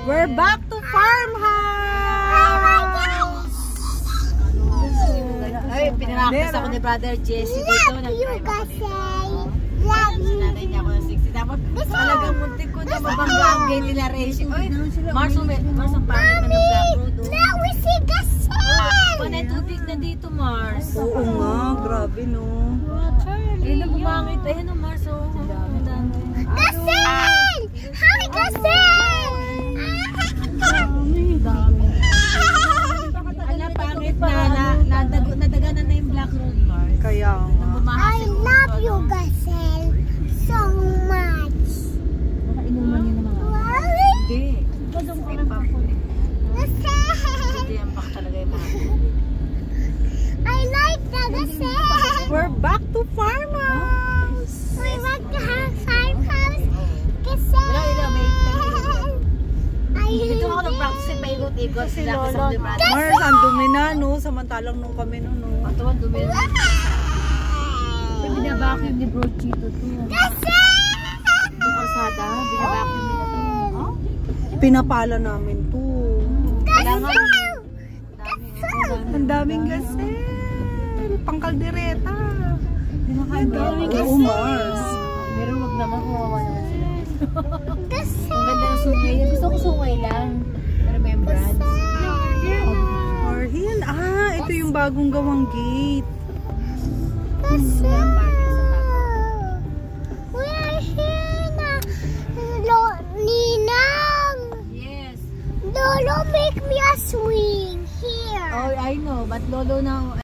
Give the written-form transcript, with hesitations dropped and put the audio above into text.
We're back to farmhouse! Ay, pinaractis ako ni Brother Jesse dito. Love you, kasi. Sinanay niya ako ng 60. Tapos talagang muntik ko na mabangga ang gate nila Rachel. Uy, Mars ang pangit na Black Road. Now we see Gasel! Panay tubig na dito, Mars. Oo nga, grabe no. Hindi na bumangit. Ayun o, Mars. Gasel! Hi, Gasel! Ala, pangit na. Nadaganan na yung Black Road, Mars. Kaya I love you, Gasel, so much. Nakainuman niya ng mga... Hindi. Hindi, ang bak talaga yung mga... I like the Gasel. we're back to farmhouse! We want to have farmhouse, Gasel. Dito ako nag-practice yung paikot-ikot. Sila kasama ni Brother. Mars, ang dumi na no, samantalang nung kami no. Ito ang dumi na. Binabacuum ni Bro Chito to. Ito kalsada, binabacuum nila to. Pinapala namin to. Wala nga. Ang daming gasel. Pangkaldereta. Ang daming Oo, Mars. Pero wag naman, kumawa naman sila. Gasel. Ang ganda ng sungay. Gusto ko sungay lang. Remembrance. Marhin, ito yung bagong gawang gate. Gasel. We are here na. Ninang. Yes. Lolo, make me a swing here. Oh, I know. But Lolo now...